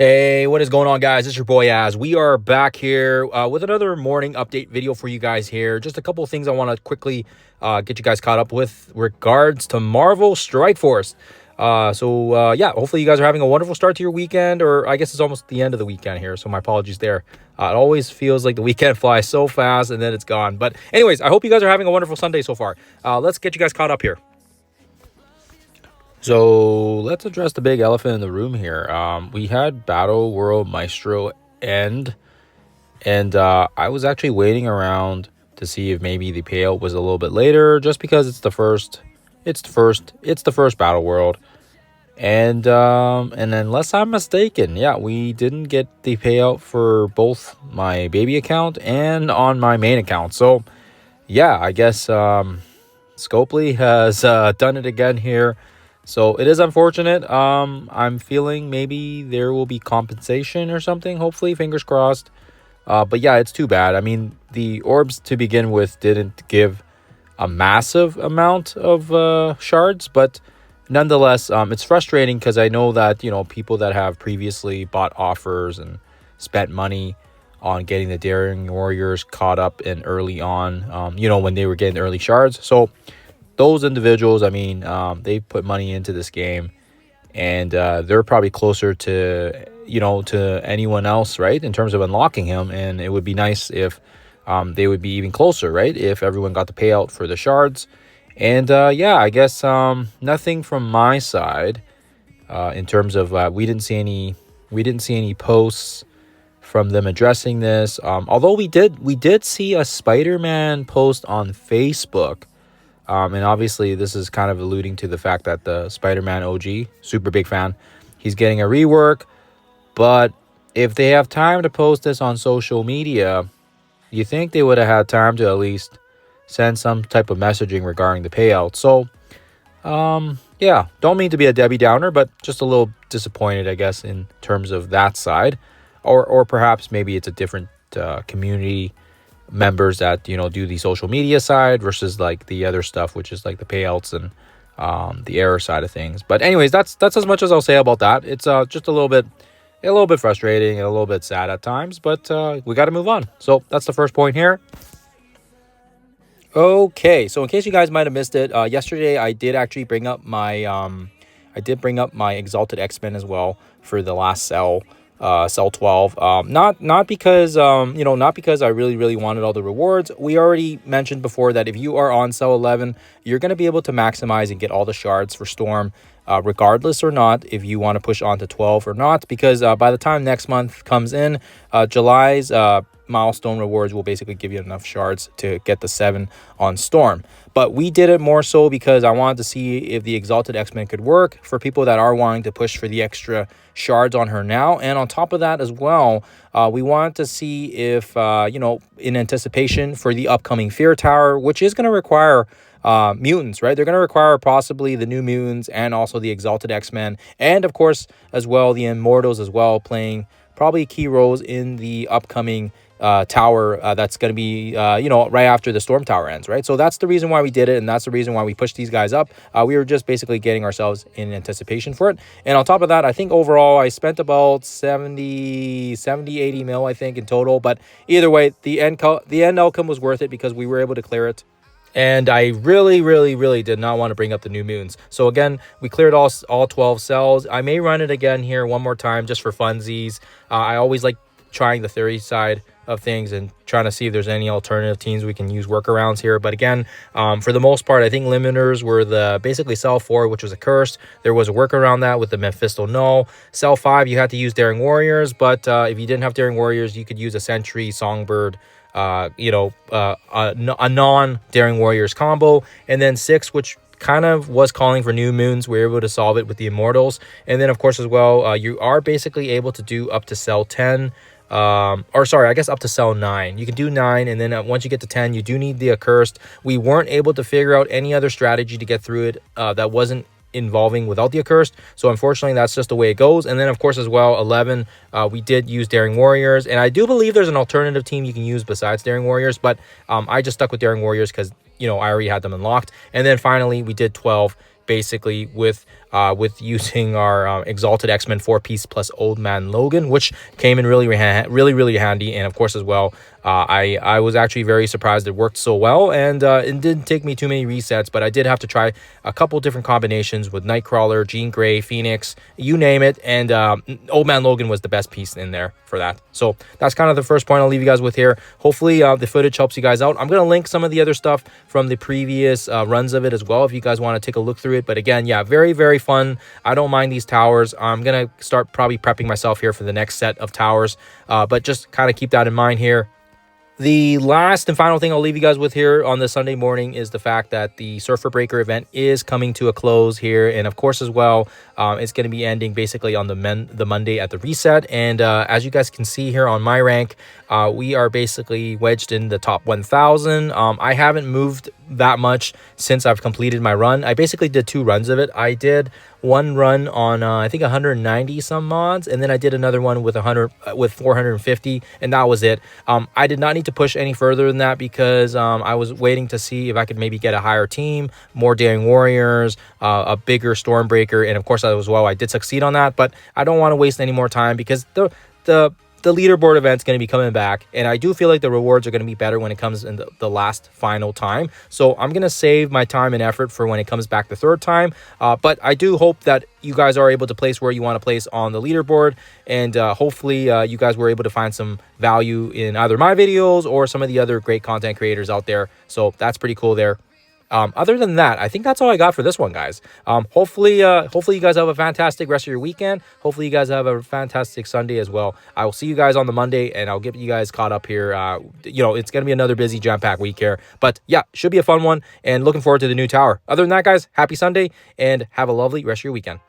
Hey, what is going on, guys? It's your boy Az. We are back here with another morning update video for you guys here. Just a couple of things I want to quickly get you guys caught up with regards to Marvel Strike Force. Yeah, hopefully you guys are having a wonderful start to your weekend, or I guess it's almost the end of the weekend here, so my apologies there. It always feels like the weekend flies so fast and then it's gone. But anyways, I hope you guys are having a wonderful Sunday so far. Let's get you guys caught up here. So let's address the big elephant in the room here. We had Battle World Maestro end, and I was actually waiting around to see if maybe the payout was a little bit later, just because it's the first Battle World, and then unless I'm mistaken, yeah, we didn't get the payout for both my baby account and on my main account. So yeah, I guess Scopely has done it again here. So it is unfortunate. I'm feeling maybe there will be compensation or something, hopefully, fingers crossed. But yeah, it's too bad. I mean, the Orbs to begin with didn't give a massive amount of shards, but nonetheless, it's frustrating because I know that, people that have previously bought offers and spent money on getting the Daring Warriors caught up in early on, when they were getting early shards. So those individuals, I mean, they put money into this game, and they're probably closer to, to anyone else, right, in terms of unlocking him. And it would be nice if they would be even closer, right, if everyone got the payout for the shards. And yeah, I guess nothing from my side in terms of we didn't see any posts from them addressing this. Although we did see a Spider-Man post on Facebook. And obviously, this is kind of alluding to the fact that the Spider-Man OG, super big fan, he's getting a rework. But if they have time to post this on social media, you think they would have had time to at least send some type of messaging regarding the payout. So, yeah, don't mean to be a Debbie Downer, but just a little disappointed, I guess, in terms of that side. Or perhaps maybe it's a different community members that do the social media side versus like the other stuff, which is like the payouts and the error side of things. But anyways, that's as much as I'll say about that. It's just a little bit frustrating and a little bit sad at times, but we got to move on. So that's the first point here. Okay, so in case you guys might have missed it, yesterday I did actually bring up my Exalted X-Men as well for the last cell 12. Not because not because I really wanted all the rewards. We already mentioned before that if you are on cell 11, you're going to be able to maximize and get all the shards for Storm, regardless or not if you want to push on to 12 or not, because by the time next month comes in, July's milestone rewards will basically give you enough shards to get the 7 on Storm. But we did it more so because I wanted to see if the Exalted X-Men could work for people that are wanting to push for the extra shards on her now. And on top of that as well, we wanted to see if in anticipation for the upcoming Fear Tower, which is going to require mutants, right? They're going to require possibly the New Mutants and also the Exalted X-Men, and of course as well the Immortals as well, playing probably key roles in the upcoming tower that's going to be right after the Storm Tower ends, right? So that's the reason why we did it, and that's the reason why we pushed these guys up. We were just basically getting ourselves in anticipation for it. And on top of that, I think overall I spent about 80 mil, I think, in total. But either way, the end outcome was worth it because we were able to clear it. And I really did not want to bring up the New Mutants. So again, we cleared all 12 cells. I may run it again here one more time just for funsies. I always like trying the theory side of things and trying to see if there's any alternative teams we can use workarounds here. But again, for the most part, I think limiters were basically cell 4, which was a curse. There was a workaround that with the Mephisto null. Cell 5, you had to use Daring Warriors, but if you didn't have Daring Warriors, you could use a Sentry, Songbird, a non-Daring Warriors combo. And then 6, which kind of was calling for New Moons, we were able to solve it with the Immortals. And then of course as well, you are basically able to do up to cell 10, up to cell 9. You can do 9, and then once you get to 10, you do need the accursed. We weren't able to figure out any other strategy to get through it that wasn't involving without the accursed, so unfortunately that's just the way it goes. And then of course as well 11, we did use Daring Warriors, and I do believe there's an alternative team you can use besides Daring Warriors, but I just stuck with Daring Warriors because I already had them unlocked. And then finally we did 12 basically with with using our Exalted X-Men 4-piece plus Old Man Logan, which came in really handy. And of course as well, I was actually very surprised it worked so well, and it didn't take me too many resets, but I did have to try a couple different combinations with Nightcrawler, Jean Grey, Phoenix, you name it, and Old Man Logan was the best piece in there for that. So that's kind of the first point I'll leave you guys with here. Hopefully the footage helps you guys out. I'm going to link some of the other stuff from the previous runs of it as well if you guys want to take a look through it. But again, yeah, very fun. I don't mind these towers. I'm going to start probably prepping myself here for the next set of towers, but just kind of keep that in mind here. The last and final thing I'll leave you guys with here on this Sunday morning is the fact that the Surfer Breaker event is coming to a close here. And of course, as well, it's going to be ending basically on the Monday at the reset. And as you guys can see here on my rank, we are basically wedged in the top 1,000. I haven't moved that much since I've completed my run. I basically did 2 runs of it. I did one run on I think 190 some mods, and then I did another one with 450, and that was it. I did not need to push any further than that because I was waiting to see if I could maybe get a higher team, more Daring Warriors, a bigger Stormbreaker, and of course as well I did succeed on that. But I don't want to waste any more time because the leaderboard event's going to be coming back, and I do feel like the rewards are going to be better when it comes in the last final time. So I'm going to save my time and effort for when it comes back the third time. But I do hope that you guys are able to place where you want to place on the leaderboard, and hopefully you guys were able to find some value in either my videos or some of the other great content creators out there. So that's pretty cool there. Other than that, I think that's all I got for this one, guys. Hopefully you guys have a fantastic rest of your weekend. Hopefully you guys have a fantastic Sunday as well. I will see you guys on the Monday, and I'll get you guys caught up here. It's going to be another busy jam-packed week here. But yeah, should be a fun one, and looking forward to the new tower. Other than that, guys, happy Sunday, and have a lovely rest of your weekend.